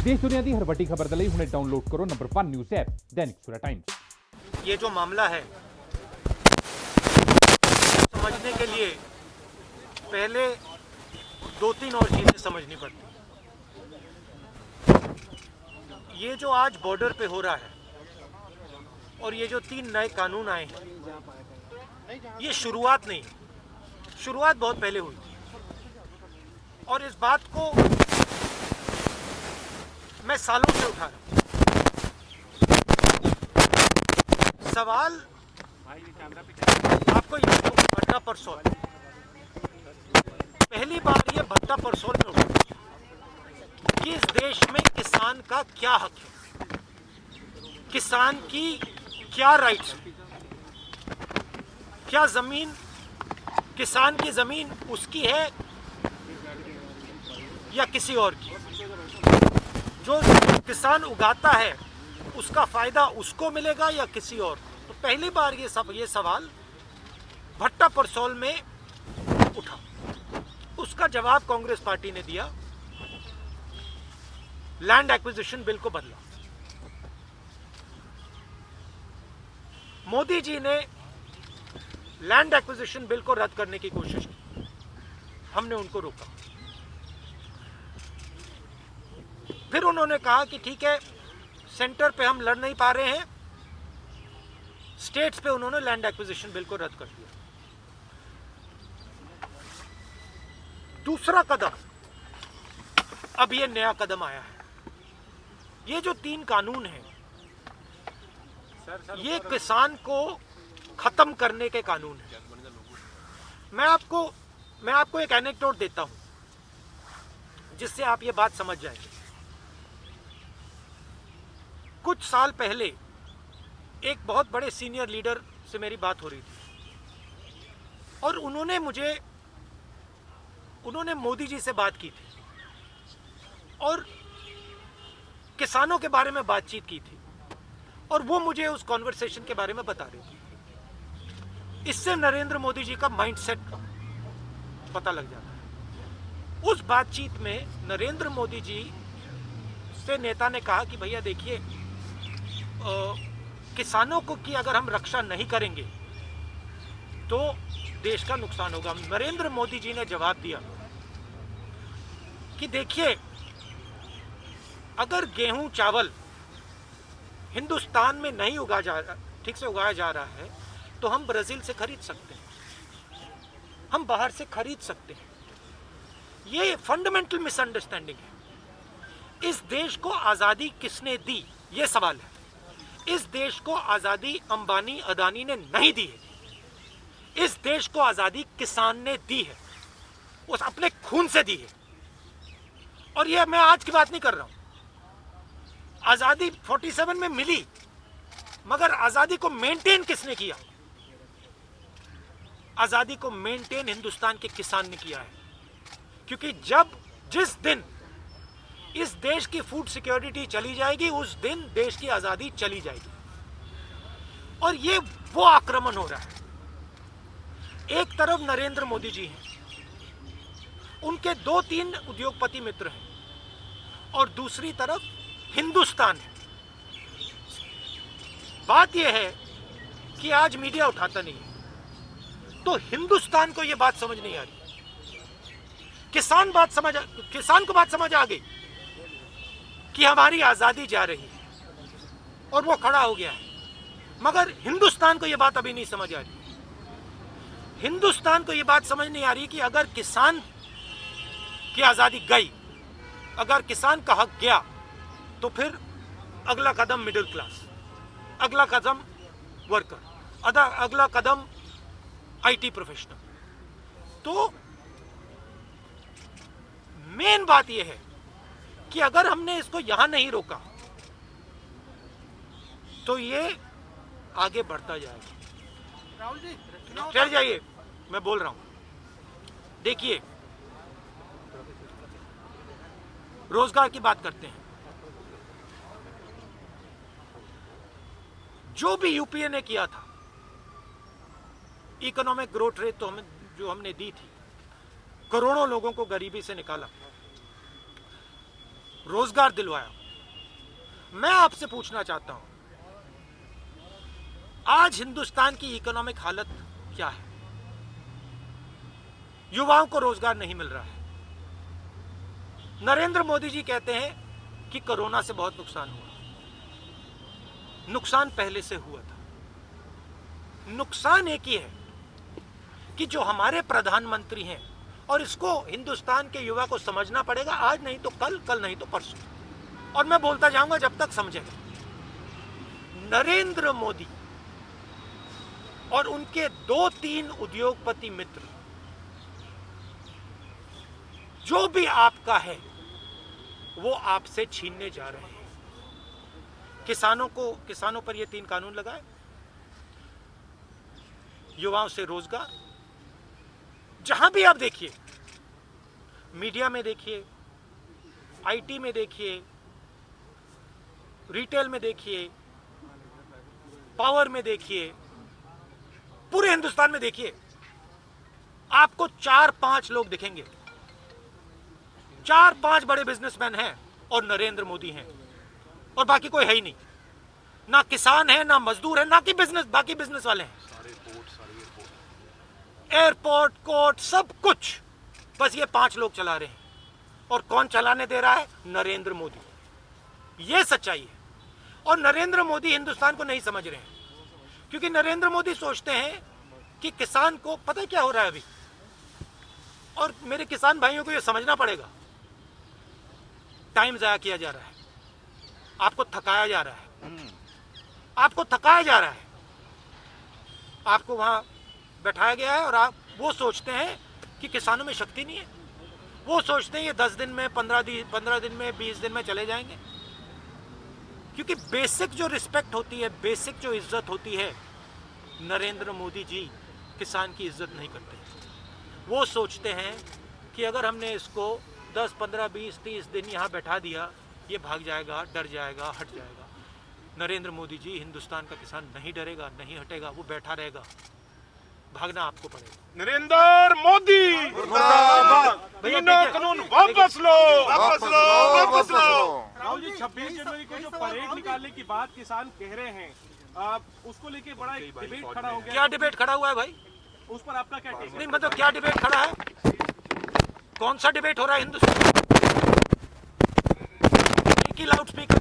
देश दुनिया की हर वड्डी खबर दे हुणे डाउनलोड करो number 1 news app Dainik Savera times. ये जो मामला है समझने के लिए पहले 2-3 और चीजें समझनी पड़ती। ये जो आज बॉर्डर पे हो रहा है और ये जो 3 नए कानून आए हैं, ये शुरुआत नहीं, शुरुआत बहुत पहले हुई और इस बात को मैं सालों से उठा रहा हूं। सवाल आपको याद हो भट्टा परसौल, पहली बार ये भट्टा परसौल में उठा कि इस देश में किसान का क्या हक है, किसान की क्या राइट्स है, क्या जमीन, किसान की जमीन उसकी है या किसी और की, जो किसान उगाता है उसका फायदा उसको मिलेगा या किसी और। तो पहली बार ये सवाल भट्टा परसौल में उठा। उसका जवाब कांग्रेस पार्टी ने दिया, लैंड एक्विजिशन बिल को बदला। मोदी जी ने लैंड एक्विजिशन बिल को रद्द करने की कोशिश की, हमने उनको रोका। फिर उन्होंने कहा कि ठीक है, सेंटर पे हम लड़ नहीं पा रहे हैं, स्टेट्स पे उन्होंने लैंड एक्विजिशन बिल को रद्द कर दिया। दूसरा कदम, अब ये नया कदम आया है। ये जो 3 कानून हैं, ये किसान को खत्म करने के कानून हैं। मैं आपको एक एनेक्डोट देता हूं जिससे आप ये बात समझ जाएंगे। कुछ साल पहले एक बहुत बड़े सीनियर लीडर से मेरी बात हो रही थी और उन्होंने मोदी जी से बात की थी और किसानों के बारे में बातचीत की थी और वो मुझे उस कॉन्वर्सेशन के बारे में बता रही थी। इससे नरेंद्र मोदी जी का माइंडसेट पता लग जाता है। उस बातचीत में नरेंद्र मोदी जी से नेता ने कहा कि भैया देखिए, किसानों को की अगर हम रक्षा नहीं करेंगे तो देश का नुकसान होगा। नरेंद्र मोदी जी ने जवाब दिया कि देखिए, अगर गेहूं चावल हिंदुस्तान में नहीं ठीक से उगाया जा रहा है तो हम ब्राजील से खरीद सकते हैं, हम बाहर से खरीद सकते हैं। ये फंडामेंटल मिसअंडरस्टैंडिंग है। इस देश को आजादी किसने दी, ये सवाल है। इस देश को आजादी अंबानी अदानी ने नहीं दी है। इस देश को आजादी किसान ने दी है, उस अपने खून से दी है। और ये मैं आज की बात नहीं कर रहा हूं। आजादी 47 में मिली, मगर आजादी को मेंटेन किसने किया? आजादी को मेंटेन हिंदुस्तान के किसान ने किया है। क्योंकि जिस दिन इस देश की फूड सिक्योरिटी चली जाएगी, उस दिन देश की आजादी चली जाएगी। और ये वो आक्रमण हो रहा है। एक तरफ नरेंद्र मोदी जी हैं, उनके 2-3 उद्योगपति मित्र हैं और दूसरी तरफ हिंदुस्तान है। बात यह है कि आज मीडिया उठाता नहीं है, तो हिंदुस्तान को यह बात समझ नहीं आ रही। किसान को बात समझ आ गई कि हमारी आजादी जा रही है और वो खड़ा हो गया है, मगर हिंदुस्तान को यह बात अभी नहीं समझ आ रही। हिंदुस्तान को यह बात समझ नहीं आ रही कि अगर किसान की आजादी गई, अगर किसान का हक गया, तो फिर अगला कदम मिडिल क्लास, अगला कदम वर्कर, अगला कदम आईटी प्रोफेशनल। तो मेन बात यह है कि अगर हमने इसको यहां नहीं रोका तो ये आगे बढ़ता जाएगा। राहुल जी, चल जाइए, मैं बोल रहा हूं। देखिए, रोजगार की बात करते हैं। जो भी यूपीए ने किया था, इकोनॉमिक ग्रोथ रेट तो जो हमने दी थी, करोड़ों लोगों को गरीबी से निकाला। रोजगार दिलवाया। मैं आपसे पूछना चाहता हूं, आज हिंदुस्तान की इकोनॉमिक हालत क्या है? युवाओं को रोजगार नहीं मिल रहा है। नरेंद्र मोदी जी कहते हैं कि कोरोना से बहुत नुकसान हुआ। नुकसान पहले से हुआ था। नुकसान एक ही है कि जो हमारे प्रधानमंत्री हैं, और इसको हिंदुस्तान के युवा को समझना पड़ेगा, आज नहीं तो कल, कल नहीं तो परसों, और मैं बोलता जाऊंगा जब तक समझेगा। नरेंद्र मोदी और उनके 2-3 उद्योगपति मित्र जो भी आपका है वो आपसे छीनने जा रहे हैं। किसानों पर ये 3 कानून लगाए, युवाओं से रोजगार। जहां भी आप देखिए, मीडिया में देखिए, आईटी में देखिए, रिटेल में देखिए, पावर में देखिए, पूरे हिंदुस्तान में देखिए, आपको 4-5 लोग दिखेंगे। 4-5 बड़े बिजनेसमैन हैं और नरेंद्र मोदी हैं, और बाकी कोई है ही नहीं। ना किसान है, ना मजदूर है, ना कि बाकी बिजनेस वाले हैं। एयरपोर्ट, कोर्ट, सब कुछ बस ये 5 लोग चला रहे हैं। और कौन चलाने दे रहा है? नरेंद्र मोदी। ये सच्चाई है। और नरेंद्र मोदी हिंदुस्तान को नहीं समझ रहे हैं, क्योंकि नरेंद्र मोदी सोचते हैं कि किसान को पता है क्या हो रहा है अभी, और मेरे किसान भाइयों को ये समझना पड़ेगा, टाइम जाया किया जा रहा है, आपको थकाया जा रहा है, आपको थकाया जा रहा है, आपको वहां बैठाया गया है, और आप वो सोचते हैं कि किसानों में शक्ति नहीं है। वो सोचते हैं ये 10 दिन में, 15 दिन में, 20 दिन में चले जाएंगे। क्योंकि बेसिक जो रिस्पेक्ट होती है, बेसिक जो इज्जत होती है, नरेंद्र मोदी जी किसान की इज्जत नहीं करते। वो सोचते हैं कि अगर हमने इसको 10, 15, 20, 30 दिन यहाँ बैठा दिया, ये भाग जाएगा, डर जाएगा, हट जाएगा। नरेंद्र मोदी जी, हिंदुस्तान का किसान नहीं डरेगा, नहीं हटेगा, वो बैठा रहेगा। भागना आपको पड़ेगा। नरेंद्र मोदी तीनों कानून वापस लो, वापस लो, वापस लो। राहुल जी, 26 जनवरी को जो परेड निकालने की बात किसान कह रहे हैं, उसको लेके बड़ा एक डिबेट खड़ा हो गया। क्या डिबेट खड़ा हुआ है भाई? उस पर आपका क्या टेक है? नहीं, मतलब क्या डिबेट खड़ा है? कौन सा डिबेट हो रहा है हिंदुस्तान? एक ही लाउड स्पीकर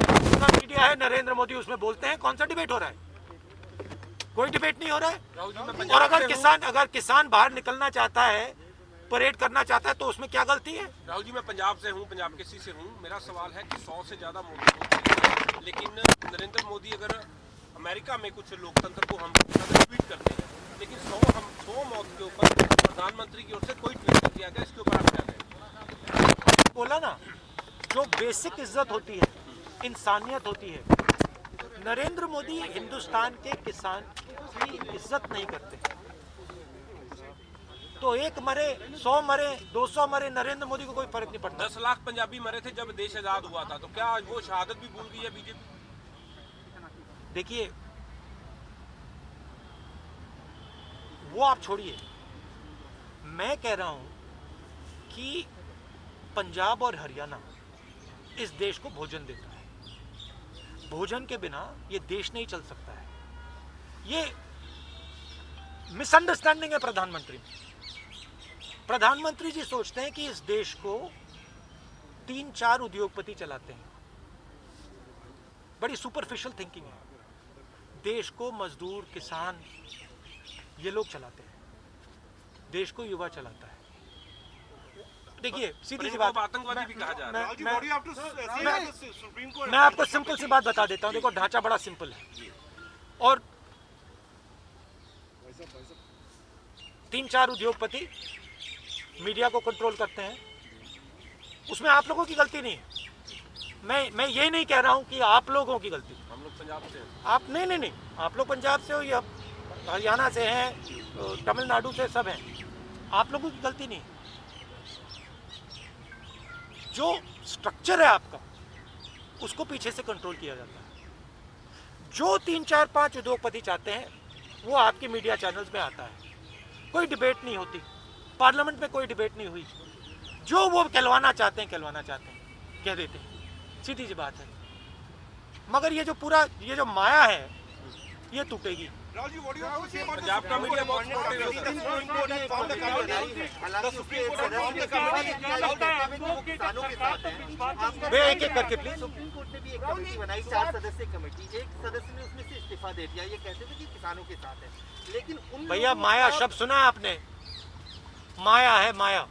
मीडिया है, नरेंद्र मोदी उसमें बोलते हैं। कौन सा डिबेट हो रहा है? कोई डिबेट नहीं हो रहा है। और अगर किसान बाहर निकलना चाहता है, परेड करना चाहता है, तो उसमें क्या गलती है? राहुल जी, मैं पंजाब से हूँ, पंजाब के सी से हूँ। मेरा सवाल है कि 100 से ज्यादा मोदी, लेकिन नरेंद्र मोदी अगर अमेरिका में कुछ लोकतंत्र को हम ट्वीट करते हैं, लेकिन 100 मौत के ऊपर प्रधानमंत्री की ओर से कोई ट्वीट नहीं किया गया। इसके ऊपर आप क्या कहें? बोला ना, जो बेसिक इज्जत होती है, इंसानियत होती है, नरेंद्र मोदी हिंदुस्तान के किसान की इज्जत नहीं करते। तो 1 मरे, 100 मरे, 200 मरे, नरेंद्र मोदी को कोई फर्क नहीं पड़ता। 10 लाख पंजाबी मरे थे जब देश आजाद हुआ था, तो क्या आज वो शहादत भी भूल गई है बीजेपी? देखिए, वो आप छोड़िए, मैं कह रहा हूं कि पंजाब और हरियाणा इस देश को भोजन देता है। भोजन के बिना ये देश नहीं चल सकता है। ये मिसअंडरस्टैंडिंग है प्रधानमंत्री में। प्रधानमंत्री जी सोचते हैं कि इस देश को 3-4 उद्योगपति चलाते हैं। बड़ी सुपरफिशियल थिंकिंग है। देश को मजदूर, किसान, ये लोग चलाते हैं। देश को युवा चलाता है। देखिए, सीधी सी बात, आतंकवादी भी कहा जा रहा है। मैं आपको सिंपल सी बात बता देता हूं। देखो, ढांचा बड़ा सिंपल है, और 3-4 उद्योगपति मीडिया को कंट्रोल करते हैं। उसमें आप लोगों की गलती नहीं है। मैं ये नहीं कह रहा हूं कि आप लोगों की गलती। हम लोग पंजाब से हैं। आप नहीं, आप लोग पंजाब से हो या हरियाणा से हैं, तमिलनाडु से, सब हैं। आप लोगों की गलती नहीं है। जो स्ट्रक्चर है आपका, उसको पीछे से कंट्रोल किया जाता है। जो 3-4-5 उद्योगपति चाहते हैं, वो आपके मीडिया चैनल्स में आता है। कोई डिबेट नहीं होती, पार्लियामेंट में कोई डिबेट नहीं हुई। जो वो कहलवाना चाहते हैं कह देते हैं। सीधी सी बात है। मगर ये जो माया है ये टूटेगी। पंजाब का मीडिया बहुत सपोर्टिव है वे एक एक करके प्लीज। सुप्रीम कोर्ट ने भी एक कमेटी बनाई, 4 सदस्यीय कमेटी, एक सदस्य ने उसमें से इस्तीफा दे दिया। ये कहते थे कि किसानों के साथ है, लेकिन उन भैया माया शब्द सुना है आपने? माया है माया,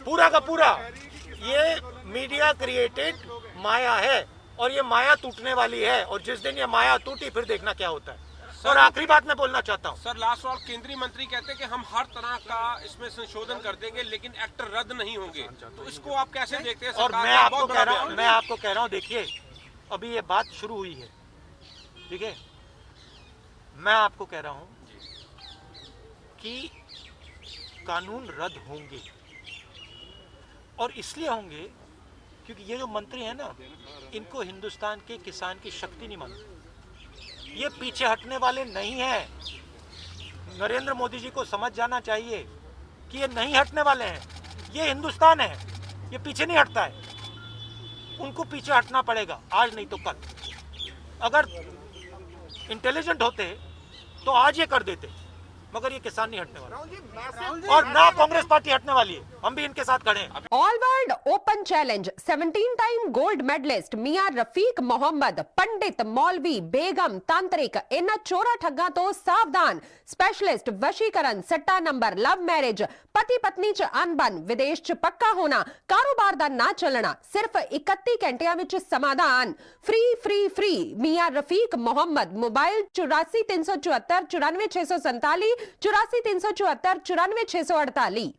पूरा का पूरा ये मीडिया क्रिएटेड माया है और ये माया टूटने वाली है। और जिस दिन ये माया टूटी फिर देखना क्या होता है। और आखिरी बात मैं बोलना चाहता हूँ सर, लास्ट सवाल। केंद्रीय मंत्री कहते हैं कि हम हर तरह का इसमें संशोधन कर देंगे लेकिन एक्ट रद्द नहीं होंगे, तो इसको आप कैसे देखते हैं? और सरकार मैं का आपको बहुत कह बड़ा रहा हूँ बयान मैं है। आपको कह रहा हूँ देखिए अभी ये बात शुरू हुई है, ठीक है? मैं आपको कह रहा हूँ कि कानून रद्द होंगे और इसलिए होंगे क्योंकि ये जो मंत्री हैं ना, इनको हिंदुस्तान के किसान की शक्ति नहीं मानते। ये पीछे हटने वाले नहीं हैं। नरेंद्र मोदी जी को समझ जाना चाहिए कि ये नहीं हटने वाले हैं। ये हिंदुस्तान है, ये पीछे नहीं हटता है। उनको पीछे हटना पड़ेगा, आज नहीं तो कल। अगर इंटेलिजेंट होते तो आज ये कर देते, मगर ये किसान नहीं हटने वाला और ना कांग्रेस पार्टी हटने वाली है। हम भी इनके साथ खड़े हैं। All world open challenge 17 time gold medalist मियां रफीक मोहम्मद, पंडित, मौलवी, बेगम, तांत्रिक, इन्हां चोरा ठग्गां तो सावधान। स्पेशलिस्ट वशीकरण, सट्टा नंबर, लव मैरिज, पति पत्नी च अनबन, विदेश च पक्का होना, कारोबार दा ना चलना, सिर्फ 31 घंटियां विच समाधान। फ्री फ्री फ्री मियां रफीक मोहम्मद। मोबाइल 84 374 94 647, 84 374 94 648।